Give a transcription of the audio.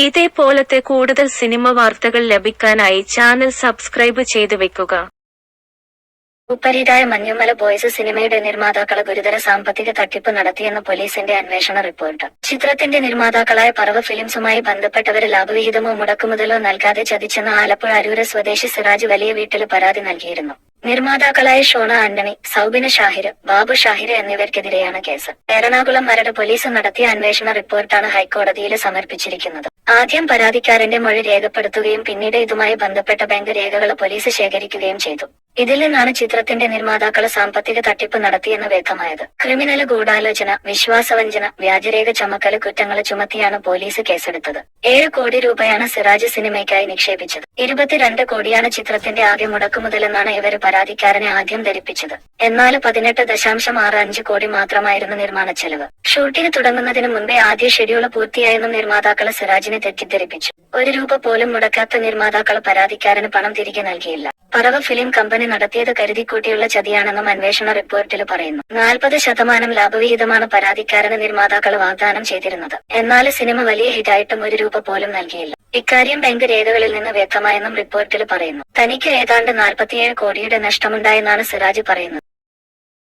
ഇതേപോലത്തെ കൂടുതൽ സിനിമ വാർത്തകൾ ലഭിക്കാനായി ചാനൽ സബ്സ്ക്രൈബ് ചെയ്ത് വെക്കുക. സൂപ്പർഹിറ്റായ മഞ്ഞുമല ബോയ്സ് സിനിമയുടെ നിർമ്മാതാക്കളെ ഗുരുതര സാമ്പത്തിക തട്ടിപ്പ് നടത്തിയെന്ന് പോലീസിന്റെ അന്വേഷണ റിപ്പോർട്ട്. ചിത്രത്തിന്റെ നിർമ്മാതാക്കളായ പറവ ഫിലിംസുമായി ബന്ധപ്പെട്ടവര് ലാഭവിഹിതമോ മുടക്കുമുതലോ നൽകാതെ ചതിച്ചെന്ന് ആലപ്പുഴ അരൂര് സ്വദേശി സിറാജ് വലിയ വീട്ടില് പരാതി നൽകിയിരുന്നു. നിർമ്മാതാക്കളായ ഷോണ ആന്റണി, സൗബിന ഷാഹിര്, ബാബു ഷാഹിര് എന്നിവർക്കെതിരെയാണ് കേസ്. എറണാകുളം മരട് പോലീസ് നടത്തിയ അന്വേഷണ റിപ്പോർട്ടാണ് ഹൈക്കോടതിയിൽ സമർപ്പിച്ചിരിക്കുന്നത്. ആദ്യം പരാതിക്കാരന്റെ മൊഴി രേഖപ്പെടുത്തുകയും പിന്നീട് ഇതുമായി ബന്ധപ്പെട്ട ബാങ്ക് രേഖകൾ പോലീസ് ശേഖരിക്കുകയും ചെയ്തു. ഇതിൽ നിന്നാണ് ചിത്രത്തിന്റെ നിർമ്മാതാക്കള് സാമ്പത്തിക തട്ടിപ്പ് നടത്തിയെന്ന് വ്യക്തമായത്. ക്രിമിനൽ ഗൂഢാലോചന, വിശ്വാസവഞ്ചന, വ്യാജരേഖ ചമക്കല് കുറ്റങ്ങള് ചുമത്തിയാണ് പോലീസ് കേസെടുത്തത്. 7 കോടി രൂപയാണ് സിറാജ് സിനിമയ്ക്കായി നിക്ഷേപിച്ചത്. 22 കോടിയാണ് ചിത്രത്തിന്റെ ആകെ മുടക്കുമുതലെന്നാണ് ഇവര് പരാതിക്കാരനെ ആദ്യം ധരിപ്പിച്ചത്. എന്നാൽ 18.65 കോടി മാത്രമായിരുന്നു നിർമ്മാണ ചെലവ്. ഷൂട്ടിംഗ് തുടങ്ങുന്നതിന് മുൻപേ ആദ്യ ഷെഡ്യൂള് പൂർത്തിയായെന്നും നിർമ്മാതാക്കള് സിറാജിനെ തെറ്റിദ്ധരിപ്പിച്ചു. 1 രൂപ പോലും മുടക്കാത്ത നിർമ്മാതാക്കള് പരാതിക്കാരന് പണം തിരികെ നൽകിയില്ല. പറവ ഫിലിം കമ്പനി നടത്തിയത് കരുതിക്കൂട്ടിയുള്ള ചതിയാണെന്നും അന്വേഷണ റിപ്പോർട്ടിൽ പറയുന്നു. 40% ലാഭവിഹിതമാണ് പരാതിക്കാരന് നിർമ്മാതാക്കൾ വാഗ്ദാനം ചെയ്തിരുന്നത്. എന്നാൽ സിനിമ വലിയ ഹിറ്റായിട്ടും 1 രൂപ പോലും നൽകിയില്ല. ഇക്കാര്യം ബാങ്ക് രേഖകളിൽ നിന്ന് വ്യക്തമായെന്നും റിപ്പോർട്ടിൽ പറയുന്നു. തനിക്ക് ഏതാണ്ട് 47 കോടിയുടെ നഷ്ടമുണ്ടായെന്നാണ് സിറാജ് പറയുന്നത്.